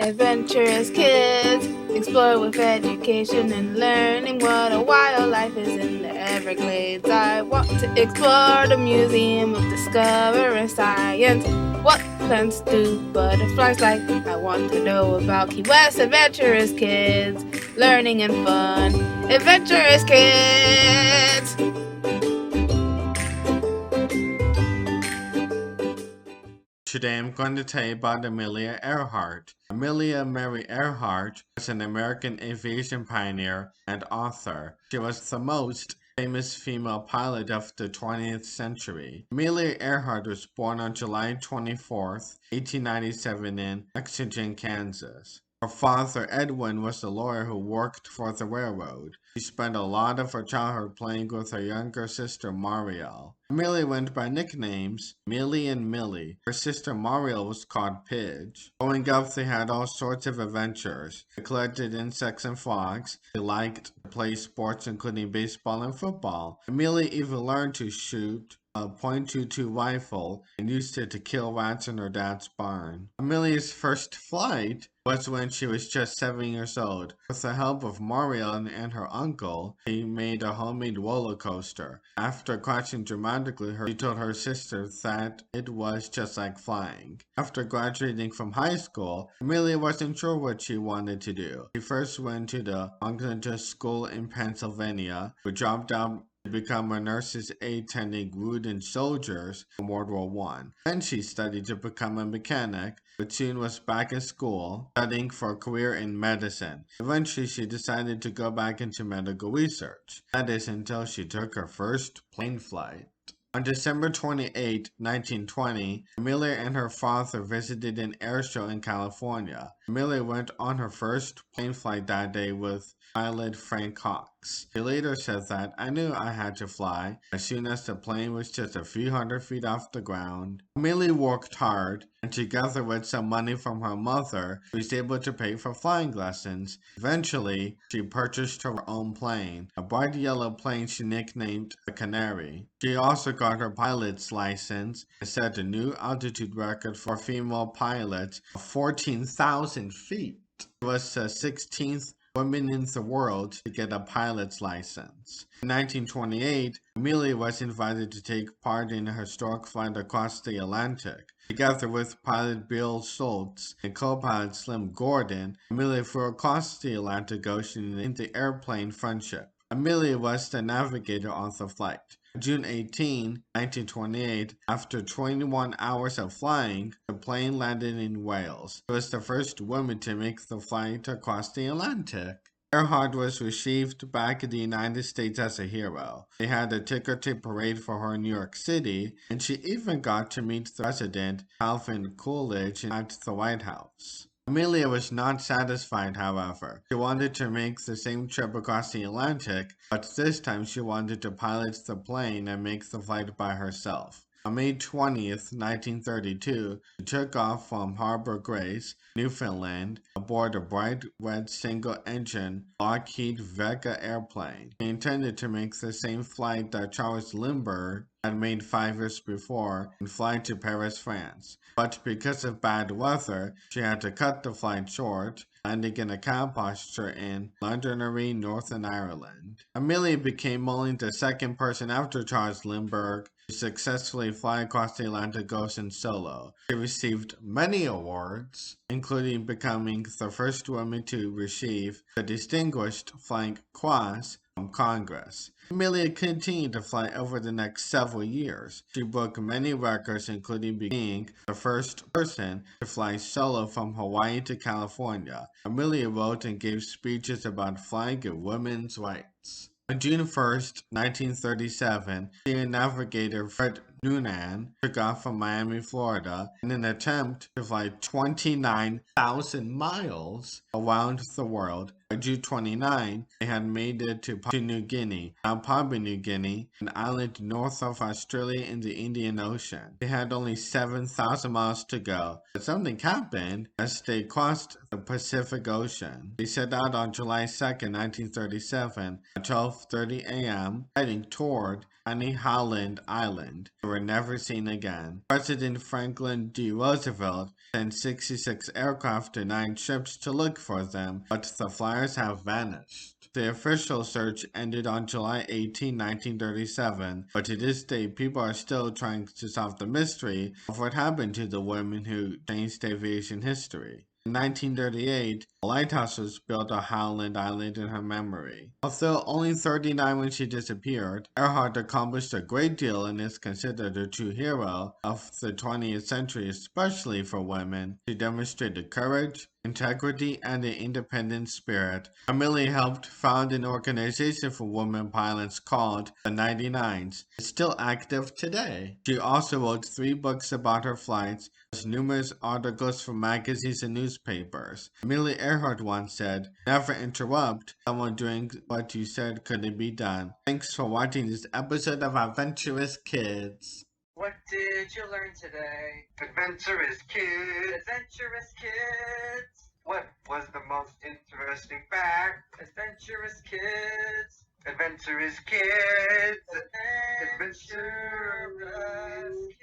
Adventurous kids explore with education and learning what a wildlife is in the Everglades. I want to explore the Museum of Discovering Science. What plants do butterflies like? I want to know about Key West. Adventurous kids, learning and fun. Adventurous kids! Today I'm going to tell you about Amelia Earhart. Amelia Mary Earhart was an American aviation pioneer and author. She was the most famous female pilot of the 20th century. Amelia Earhart was born on July 24, 1897 in Lexington, Kansas. Her father, Edwin, was a lawyer who worked for the railroad. She spent a lot of her childhood playing with her younger sister, Mariel. Amelia went by nicknames Millie and Millie. Her sister Mariel was called Pidge. Growing up, they had all sorts of adventures. They collected insects and frogs. They liked to play sports, including baseball and football. Amelia even learned to shoot a .22 rifle and used it to kill rats in her dad's barn. Amelia's first flight was when she was just 7 years old. With the help of Mariel and her uncle, they made a homemade roller coaster. After crashing dramatically, she told her sister that it was just like flying. After graduating from high school, Amelia wasn't sure what she wanted to do. She first went to the Anglican school in Pennsylvania, but dropped out to become a nurse's aide tending wounded soldiers in World War I. Then she studied to become a mechanic, but soon was back in school, studying for a career in medicine. Eventually, she decided to go back into medical research. That is until she took her first plane flight. On December 28, 1920, Amelia and her father visited an air show in California. Amelia went on her first plane flight that day with pilot Frank Cox. She later said that, "I knew I had to fly as soon as the plane was just a few hundred feet off the ground." Amelia worked hard, and together with some money from her mother, she was able to pay for flying lessons. Eventually, she purchased her own plane, a bright yellow plane she nicknamed the Canary. She also got her pilot's license and set a new altitude record for female pilots of 14,000 feet. She was the 16th woman in the world to get a pilot's license. In 1928, Amelia was invited to take part in a historic flight across the Atlantic. Together with pilot Bill Schultz and co-pilot Slim Gordon, Amelia flew across the Atlantic Ocean in the airplane Friendship. Amelia was the navigator on the flight. June 18, 1928, after 21 hours of flying, the plane landed in Wales. She was the first woman to make the flight across the Atlantic. Earhart was received back in the United States as a hero. They had a ticker-tape parade for her in New York City, and she even got to meet the president, Calvin Coolidge, at the White House. Amelia was not satisfied, however. She wanted to make the same trip across the Atlantic, but this time she wanted to pilot the plane and make the flight by herself. On May 20th, 1932, she took off from Harbor Grace, Newfoundland, aboard a bright red single-engine Lockheed Vega airplane. She intended to make the same flight that Charles Lindbergh had made 5 years before and fly to Paris, France. But because of bad weather, she had to cut the flight short, landing in a cow pasture in Londonderry, Northern Ireland. Amelia became only the second person after Charles Lindbergh to successfully fly across the Atlantic Ocean solo. She received many awards, including becoming the first woman to receive the Distinguished Flying Cross from Congress. Amelia continued to fly over the next several years. She broke many records, including being the first person to fly solo from Hawaii to California. Amelia wrote and gave speeches about flying and women's rights. On June 1st, 1937, she and navigator Fred Noonan took off from Miami, Florida, in an attempt to fly 29,000 miles around the world. By June 29, they had made it to New Guinea, now Papua New Guinea, an island north of Australia in the Indian Ocean. They had only 7,000 miles to go, but something happened as they crossed the Pacific Ocean. They set out on July 2nd, 1937, at 12:30 a.m., heading toward Annie Howland Island. They were never seen again. President Franklin D. Roosevelt sent 66 aircraft and 9 ships to look for them, but the flyers have vanished. The official search ended on July 18, 1937, but to this day people are still trying to solve the mystery of what happened to the women who changed aviation history. In 1938, a lighthouse was built on Howland Island in her memory. Although only 39 when she disappeared, Earhart accomplished a great deal and is considered a true hero of the 20th century, especially for women. She demonstrated courage, integrity, and an independent spirit. Amelia helped found an organization for women pilots called the 99s. It's still active today. She also wrote 3 books about her flights, numerous articles for magazines and newspapers. Amelia Earhart once said, "Never interrupt someone doing what you said couldn't be done." Thanks for watching this episode of Adventurous Kids. What did you learn today? Adventurous Kids! Adventurous Kids! What was the most interesting fact? Adventurous Kids! Adventurous Kids! Adventurous Kids!